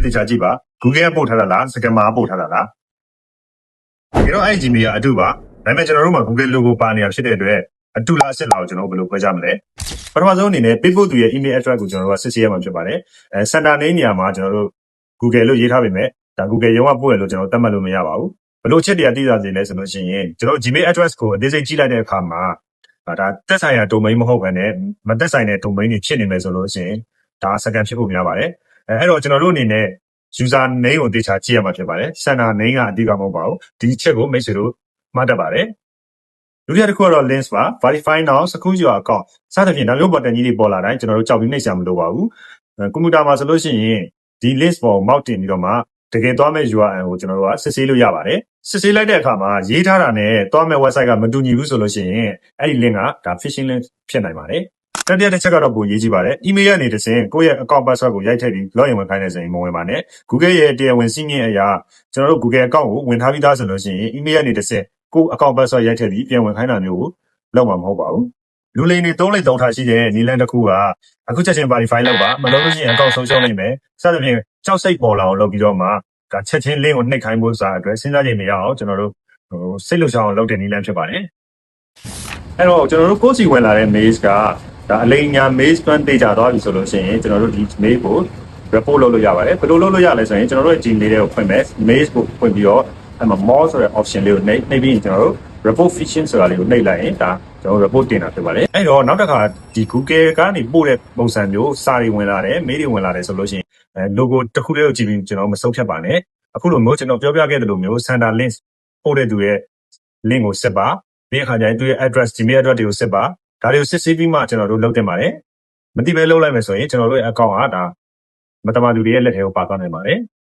တေချာကြည့်ပါ Google ကပို့ထားတာလား Scammer ကပို့ထားတာလားဒီတော့အဲ့ Gmail ကအတူပါဒါပေမဲ့ကျွန်တော်တို့မှာ Google logo ပါနေတာဖြစ်တဲ့အတွက်အတူလားအစစ်လားကိုကျွန်တော်တို့ဘယ်လိုခွဲခြားမလဲပထမဆုံးအနေနဲ့ ပေးပို့သူရဲ့ email address ကိုကျွန်တော်တို့ကစစ်ဆေးရမှာဖြစ်ပါတယ်center name နေရာမှာကျွန်တော်တို့ Google လို့ရေးထားပေမဲ့ဒါ Google ရုံးကပို့ရလို့ကျွန်တော်သတ်မှတ်လို့မရပါဘူးဘယ်လိုချက်တွေကတိကျစေလဲဆိုလို့ရှိရင်ကျွန်တော် Gmail address ကိုအသေးစိတ်ကြည့်လိုက်တဲ့အခါမှာဒါသက်ဆိုင်ရာ domain မဟုတ်ဘဲနဲ့မသက်ဆိုင်တဲ့ domain တွေဖြစ်နေမယ်ဆိုလို့ရှိရင်ဒါ scam ဖြစ်ဖို့များပါတယ်အဲ့တော့ကျွန်တော်တို့အနေနဲ့ user name ကိုသေချာကြည့်ရမှာဖြစ်ပါတယ် center name ကအဓိကမဟုတ်ပါဘူးဒီချက်ကိုမိတ်ဆွေတို့မှတ်တတ်ပါတယ်ဒုတိယတစ်ခုကတော့ links ပါ verify now secure your account စသဖြင့်ဒါမျိုး button ကြီးတွေပေါ်လာတိုင်းကျွန်တော်တို့ကြောက်ပြီးနှိပ်စရာမလိုပါဘူးကွန်ပျူတာမှာဆိုလို့ရှိရင်ဒီ links ပေါ်မောက်တင်ပြီးတော့မှတကယ်သွားမဲ့ URL ကိုကျွန်တော်တို့ကစစ်ဆေးလို့ရပါတယ်စစ်ဆေးလိုက်တဲ့အခါမှာရေးထားတာနဲ့သွားမဲ့ website ကမတူညီဘူးဆိုလို့ရှိရင်အဲ့ဒီ link ကဒါ phishing link ဖြစ်နိုင်ပါတယ်တတိယတစ်ချက်ကတော့ပိုရေးကြည့်ပါတယ် email ကနေတစ်ဆင့်ကိုယ့်ရဲ့ account password ကိုရိုက်ထည့်ပြီး login ဝင်ခိုင်းနေဆိုရင်မဝင်ပါနဲ့ Google ရဲ့တရားဝင်စည်းမျဉ်းအရာကျွန်တော်တို့ Google account ကိုဝင်ထားပြီးသားဆိုလို့ရှိရင် email ကနေတစ်ဆင့်ကိုယ့် account password ရိုက်ထည့်ပြီးပြန်ဝင်ခိုင်းတာမျိုးကိုလုပ်မှာမဟုတ်ပါဘူးလူလိမ်တွေသုံးလိုက်ထားရှိတဲ့နီလန်တစ်ခုကအခုချက်ချင်း verify လုပ်ပါမလုပ်လို့ရှိရင် account ဆုံးရှုံးနိုင်မယ်စသဖြင့်ကြောက်စိတ်ပေါ်လာအောင်လုပ်ပြီးတော့မှဒါချက်ချင်း link ကိုနှိပ်ခိုင်းဖို့စာအတွက်စဉ်းစားကြည့်မရအောင်ကျွန်တော်တို့စိတ်လှုပ်ရှားအောင်လုပ်တဲ့နီလန်ဖြစ်ပါတယ်အဲ့တော့ကျွန်တော်တို့ကိုယ်စီဝင်လာတဲ့ mail ကဒါအလိမ်ညာ mail spam တေးကြသွားပြီဆိုလို့ရှိရင်ကျွန်တော်တို့ဒီ mail ကို report လုပ်လို့ရပါတယ်ဘယ်လိုလုပ်လို့ရလဲဆိုရင်ကျွန်တော်တို့ Gmail တွေကိုဖွင့်မယ် mail ကိုဖွင့်ပြီးတော့အဲ့မှာ more ဆိုတဲ့ option လေးကိုနှိပ်ပြီးရင်ကျွန်တော်တို့ report phishing ဆိုတာလေးကိုနှိပ်လိုက်ရင်ဒါကျွန်တော် report တင်တာဖြစ်ပါတယ်အဲ့တော့နောက်တစ်ခါဒီ Google ကနေပို့တဲ့ပုံစံမျိုးစာတွေဝင်လာတယ် mail တွေဝင်လာတယ်ဆိုလို့ရှိရင်logo တစ်ခုတည်းကိုကြည့်ပြီးကျွန်တော်မစုံဖြတ်ပါနဲ့အခုလိုမျိုးကျွန်တော်ပြောပြခဲ့တဲ့လိုမျိုး sender link ပို့တဲ့သူရဲ့ link ကိုစစ်ပါပြီးအခါကျရင်သူရဲ့ address Gmail address တွေကိုစစ်ပါဒါတွေကိုစစ်ဆေးပြီးမှကျွန်တော်တို့လုပ်တင်ပါတယ်မတိပဲလုပ်လိုက်မယ်ဆိုရင်ကျွန်တော်တို့ရဲ့ account ကဒါမတမာသူတွေရဲ့လက်ထဲကိုပါသွားနိုင်ပါတယ်